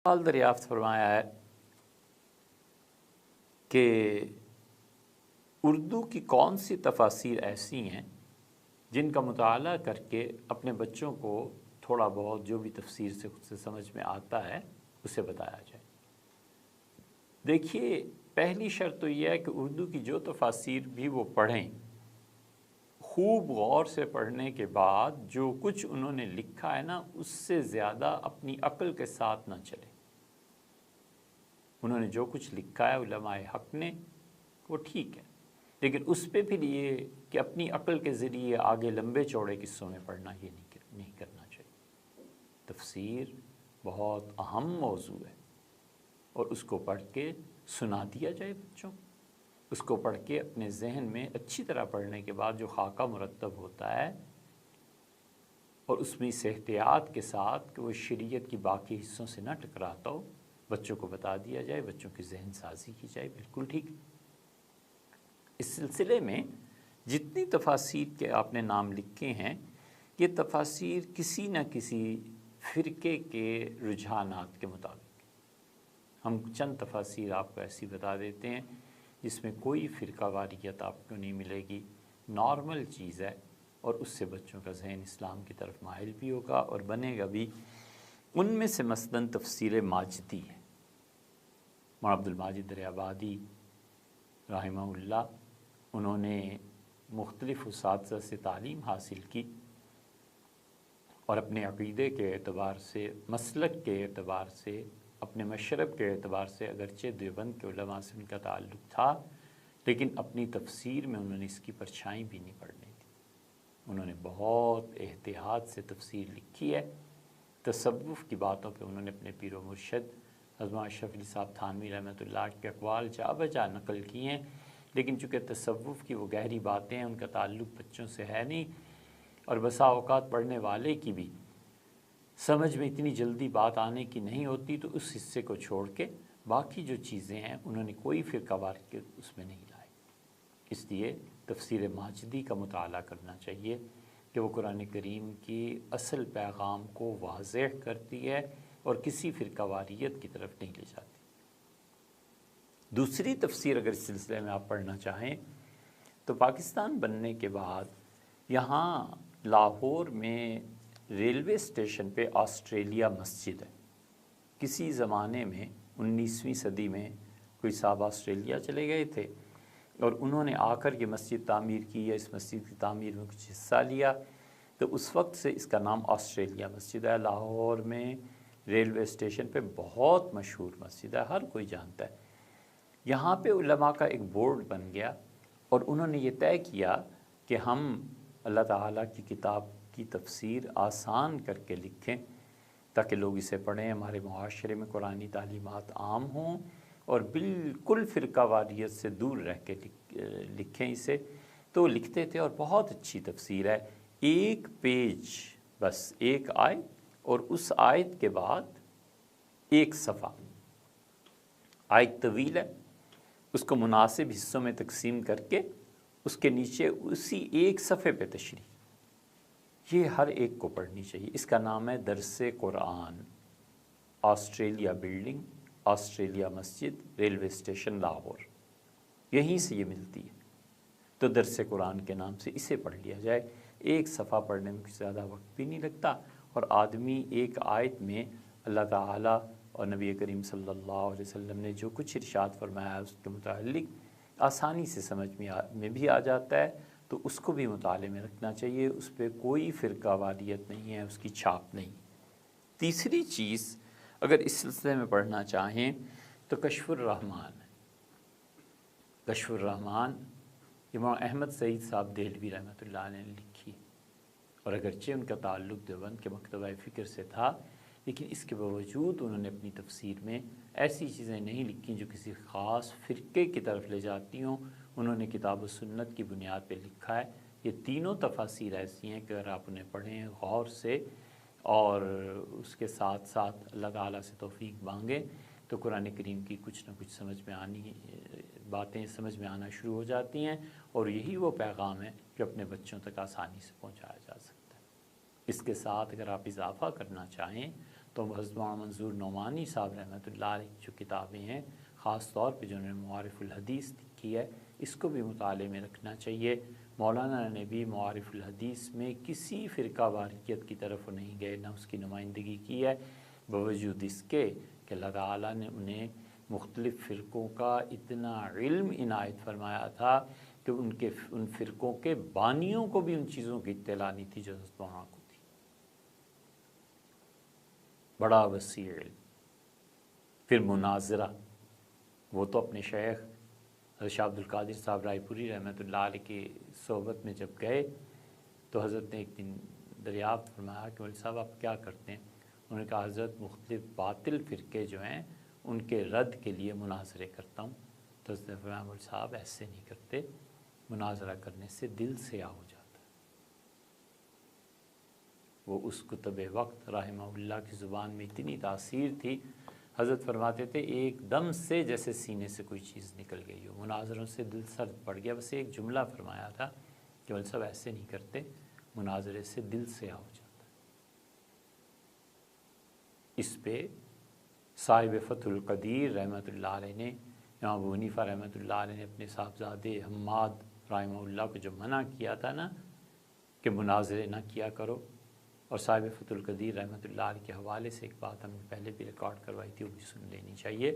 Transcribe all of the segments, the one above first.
سوال دریافت فرمایا ہے کہ اردو کی کون سی تفاسیر ایسی ہیں جن کا مطالعہ کر کے اپنے بچوں کو تھوڑا بہت جو بھی تفسیر سے خود سے سمجھ میں آتا ہے اسے بتایا جائے۔ دیکھیے، پہلی شرط تو یہ ہے کہ اردو کی جو تفاسیر بھی وہ پڑھیں، خوب غور سے پڑھنے کے بعد جو کچھ انہوں نے لکھا ہے نا، اس سے زیادہ اپنی عقل کے ساتھ نہ چلے۔ انہوں نے جو کچھ لکھا ہے علماء حق نے وہ ٹھیک ہے، لیکن اس پہ پھر یہ کہ اپنی عقل کے ذریعے آگے لمبے چوڑے قصوں میں پڑھنا، یہ نہیں کرنا چاہیے۔ تفسیر بہت اہم موضوع ہے اور اس کو پڑھ کے سنا دیا جائے بچوں کو۔ اس کو پڑھ کے اپنے ذہن میں اچھی طرح پڑھنے کے بعد جو خاکہ مرتب ہوتا ہے اور اس میں اس احتیاط کے ساتھ کہ وہ شریعت کی باقی حصوں سے نہ ٹکراتا ہو، بچوں کو بتا دیا جائے، بچوں کی ذہن سازی کی جائے، بالکل ٹھیک۔ اس سلسلے میں جتنی تفاسیر کے آپ نے نام لکھے ہیں، یہ تفاسیر کسی نہ کسی فرقے کے رجحانات کے مطابق۔ ہم چند تفاسیر آپ کو ایسی بتا دیتے ہیں جس میں کوئی فرقہ واریت آپ کو نہیں ملے گی، نارمل چیز ہے، اور اس سے بچوں کا ذہن اسلام کی طرف مائل بھی ہوگا اور بنے گا بھی۔ ان میں سے مثلاً تفسیر ماجدی ہے، مولانا عبد الماجد دریابادی رحمہ اللہ، انہوں نے مختلف اساتذہ سے تعلیم حاصل کی اور اپنے عقیدے کے اعتبار سے، مسلک کے اعتبار سے، اپنے مشرب کے اعتبار سے اگرچہ دیوبند کے علماء سے ان کا تعلق تھا، لیکن اپنی تفسیر میں انہوں نے اس کی پرچھائی بھی نہیں پڑنے دی۔ انہوں نے بہت احتیاط سے تفسیر لکھی ہے۔ تصوف کی باتوں پہ انہوں نے اپنے پیر و مرشد حضرت اشرف علی صاحب تھانوی رحمۃ اللہ کے اقوال جا بجا نقل کی ہیں، لیکن چونکہ تصوف کی وہ گہری باتیں ہیں، ان کا تعلق بچوں سے ہے نہیں، اور بسا اوقات پڑھنے والے کی بھی سمجھ میں اتنی جلدی بات آنے کی نہیں ہوتی، تو اس حصے کو چھوڑ کے باقی جو چیزیں ہیں انہوں نے کوئی فرقہ واریت اس میں نہیں لائی۔ اس لیے تفسیر ماجدی کا مطالعہ کرنا چاہیے کہ وہ قرآن کریم کی اصل پیغام کو واضح کرتی ہے اور کسی فرقہ واریت کی طرف نہیں لے جاتی۔ دوسری تفسیر اگر اس سلسلے میں آپ پڑھنا چاہیں تو پاکستان بننے کے بعد یہاں لاہور میں ریلوے اسٹیشن پہ آسٹریلیا مسجد ہے۔ کسی زمانے میں 19ویں صدی میں کوئی صاحب آسٹریلیا چلے گئے تھے اور انہوں نے آ کر یہ مسجد تعمیر کی، یا اس مسجد کی تعمیر میں کچھ حصہ لیا، تو اس وقت سے اس کا نام آسٹریلیا مسجد ہے۔ لاہور میں ریلوے اسٹیشن پہ بہت مشہور مسجد ہے، ہر کوئی جانتا ہے۔ یہاں پہ علماء کا ایک بورڈ بن گیا اور انہوں نے یہ طے کیا کہ ہم اللہ تعالیٰ کی کتاب کی تفسیر آسان کر کے لکھیں تاکہ لوگ اسے پڑھیں، ہمارے معاشرے میں قرآنی تعلیمات عام ہوں، اور بالکل فرقہ واریت سے دور رہ کے لکھیں اسے۔ تو لکھتے تھے اور بہت اچھی تفسیر ہے، ایک پیج بس، ایک آیت اور اس آیت کے بعد ایک صفحہ۔ آیت طویل ہے، اس کو مناسب حصوں میں تقسیم کر کے اس کے نیچے اسی ایک صفحے پہ تشریح، یہ ہر ایک کو پڑھنی چاہیے۔ اس کا نام ہے درس قرآن، آسٹریلیا بلڈنگ، آسٹریلیا مسجد، ریلوے اسٹیشن لاہور، یہیں سے یہ ملتی ہے۔ تو درس قرآن کے نام سے اسے پڑھ لیا جائے۔ ایک صفحہ پڑھنے میں کچھ زیادہ وقت بھی نہیں لگتا، اور آدمی ایک آیت میں اللہ تعالیٰ اور نبی کریم صلی اللہ علیہ وسلم نے جو کچھ ارشاد فرمایا ہے اس کے متعلق آسانی سے سمجھ میں بھی آ جاتا ہے، تو اس کو بھی مطالعے میں رکھنا چاہیے۔ اس پہ کوئی فرقہ واریت نہیں ہے، اس کی چھاپ نہیں۔ تیسری چیز اگر اس سلسلے میں پڑھنا چاہیں تو کشف الرحمن ہے۔ کشف الرحمن امام احمد سعید صاحب دہلوی رحمۃ اللہ علیہ نے لکھی، اور اگرچہ ان کا تعلق دیوبند کے مکتبہ فکر سے تھا، لیکن اس کے باوجود انہوں نے اپنی تفسیر میں ایسی چیزیں نہیں لکھیں جو کسی خاص فرقے کی طرف لے جاتی ہوں۔ انہوں نے کتاب و سنت کی بنیاد پہ لکھا ہے۔ یہ تینوں تفاسیر ایسی ہیں کہ اگر آپ انہیں پڑھیں غور سے اور اس کے ساتھ ساتھ اللہ تعالیٰ سے توفیق مانگیں، تو قرآن کریم کی کچھ نہ کچھ سمجھ میں باتیں سمجھ میں آنا شروع ہو جاتی ہیں، اور یہی وہ پیغام ہے جو اپنے بچوں تک آسانی سے پہنچایا جا سکتا ہے۔ اس کے ساتھ اگر آپ اضافہ کرنا چاہیں تو حضرت مولانا منظور نعمانی صاحب رحمۃ اللہ علیہ کی جو کتابیں ہیں خاص طور پہ جو انہوں نے معارف الحدیث لکھی ہے اس کو بھی مطالعے میں رکھنا چاہیے۔ مولانا نے بھی معارف الحدیث میں کسی فرقہ واریت کی طرف نہیں گئے، نہ اس کی نمائندگی کی ہے، باوجود اس کے کہ اللہ تعالیٰ نے انہیں مختلف فرقوں کا اتنا علم عنایت فرمایا تھا کہ ان فرقوں کے بانیوں کو بھی ان چیزوں کی اطلاع نہیں تھی جو حضرت مولانا کو تھی۔ بڑا وسیع علم۔ پھر مناظرہ، وہ تو اپنے شیخ حضرت شاہ عبد القادر صاحب رائے پوری رحمۃ اللہ علیہ کی صحبت میں جب گئے تو حضرت نے ایک دن دریافت فرمایا کہ مولوی صاحب آپ کیا کرتے ہیں؟ انہوں نے کہا حضرت مختلف باطل فرقے جو ہیں ان کے رد کے لیے مناظرے کرتا ہوں۔ تو حضرت نے فرمایا مولوی صاحب ایسے نہیں کرتے، مناظرہ کرنے سے دل سے ہو جاتا ہے۔ وہ اس کتب وقت رحمہ اللہ کی زبان میں اتنی تاثیر تھی، حضرت فرماتے تھے ایک دم سے جیسے سینے سے کوئی چیز نکل گئی ہو، مناظروں سے دل سرد پڑ گیا۔ بس ایک جملہ فرمایا تھا کہ مولوی صاحب ایسے نہیں کرتے، مناظرے سے دل سے ہو جاتا ہے۔ اس پہ صاحب فتح القدیر رحمۃ اللہ علیہ نے، امام ابو حنیفہ رحمۃ اللہ علیہ نے اپنے صاحبزادے حماد رحمہ اللہ کو جو منع کیا تھا نا کہ مناظرے نہ کیا کرو، اور صاحب فتح القدیر رحمۃ اللہ علیہ کے حوالے سے ایک بات ہم نے پہلے بھی ریکارڈ کروائی تھی، وہ بھی سن لینی چاہیے۔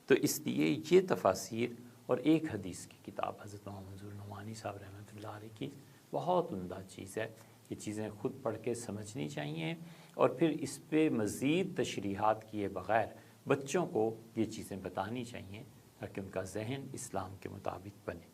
تو اس لیے یہ تفاسیر اور ایک حدیث کی کتاب حضرت مولانا منظور نعمانی صاحب رحمۃ اللہ علیہ کی بہت عمدہ چیز ہے۔ یہ چیزیں خود پڑھ کے سمجھنی چاہیے، اور پھر اس پہ مزید تشریحات کیے بغیر بچوں کو یہ چیزیں بتانی چاہیے تاکہ ان کا ذہن اسلام کے مطابق بنے۔